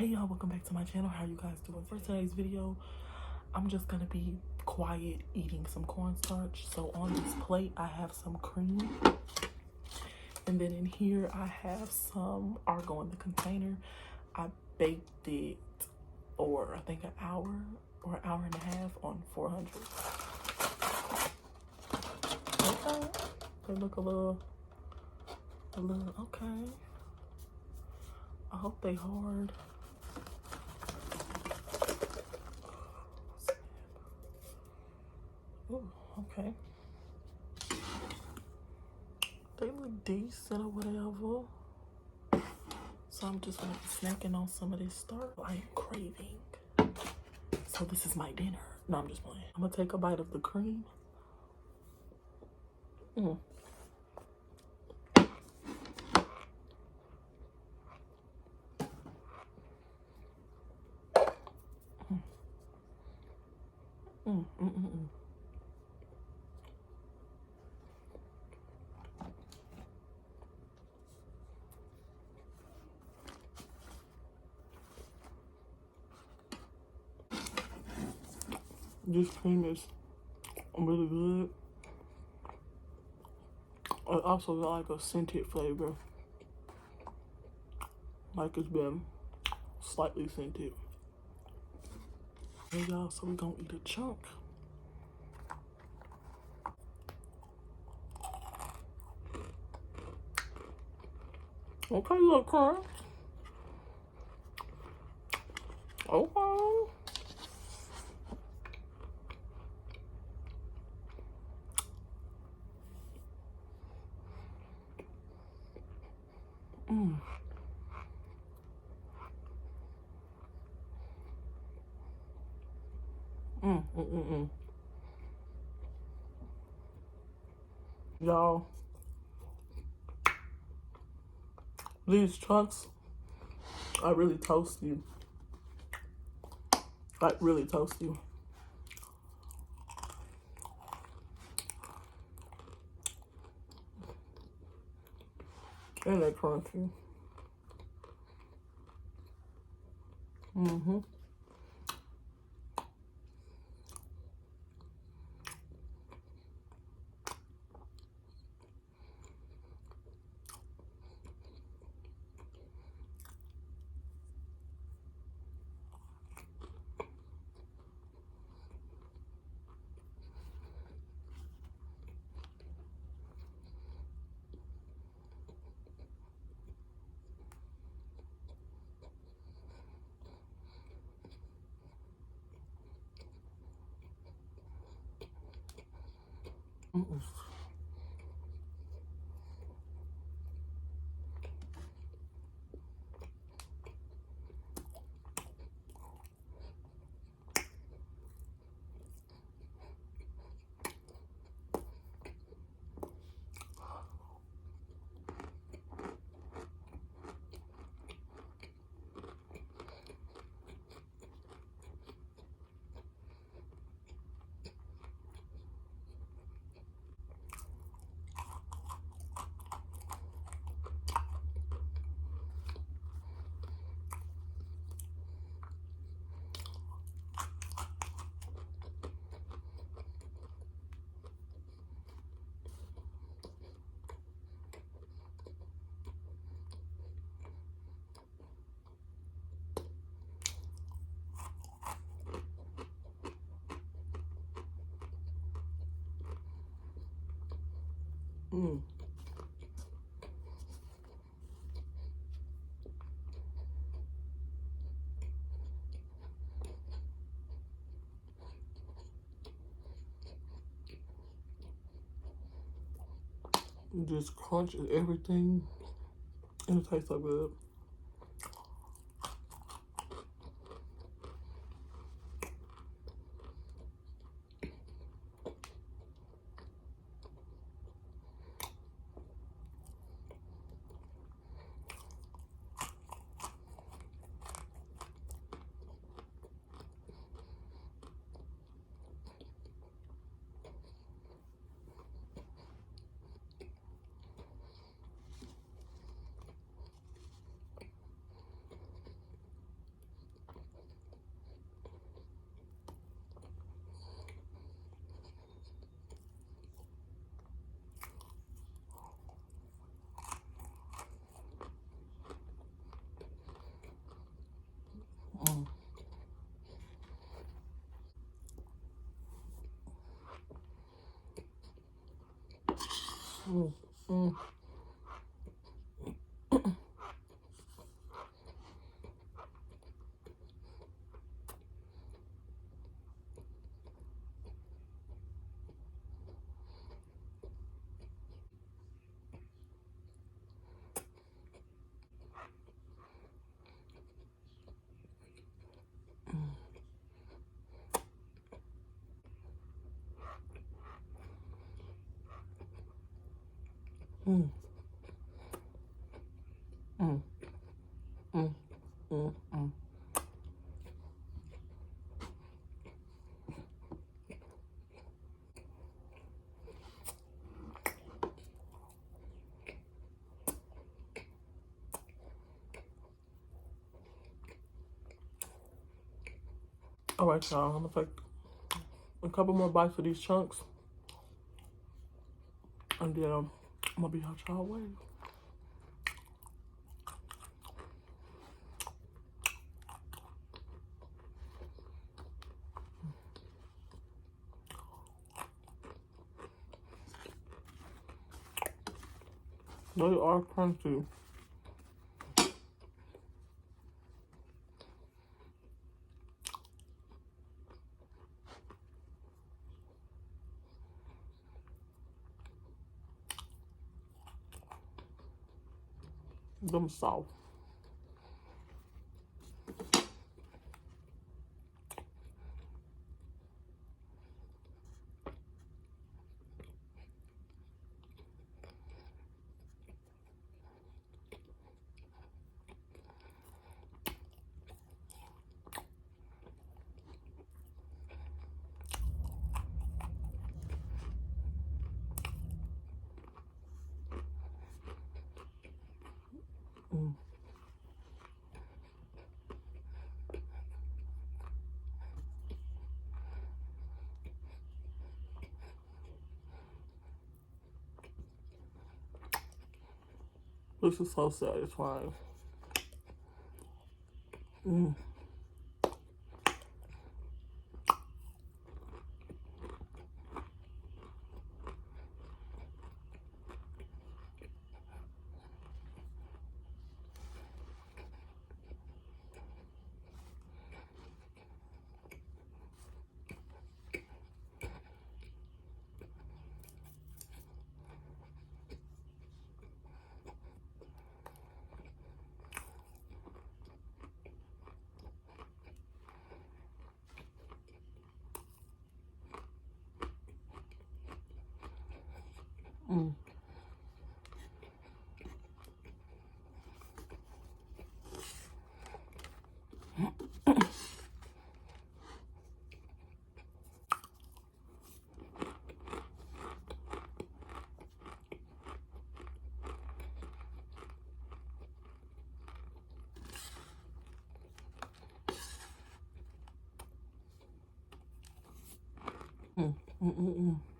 Hey y'all, welcome back to my channel. How are you guys doing? For today's video, I'm just gonna be quiet eating some cornstarch. So on this plate I have some cream, and then in here I have some Argo in the container. I baked it for I think an hour or an hour and a half on 400. Okay, they look a little okay. I hope they hard. Ooh, okay. They look decent or whatever. So I'm just gonna be snacking on some of this stuff I am craving. So this is my dinner. No, I'm just playing. I'm gonna take a bite of the cream. Mm. Mm, mm, mm, mm. This cream is really good. It also got like a scented flavor. Like it's been slightly scented. Hey y'all, so we gonna eat a chunk. Okay, look, Carl. Okay. Mm. Mm, mm, mm, mm. Y'all, these chunks are really toasty. Like really toasty. And they're crunchy. Mm-hmm. Mm-mm. Mm. It just crunches everything, and it tastes so good. Mm, mm. Mm, mm, mm, mm, mm. All right, y'all. I'm gonna take a couple more bites of these chunks, and then I'm gonna be out y'all way. They are crunchy. Them soft. Mm, this is so satisfying. Mm, mm, mm, mm, mm, mm.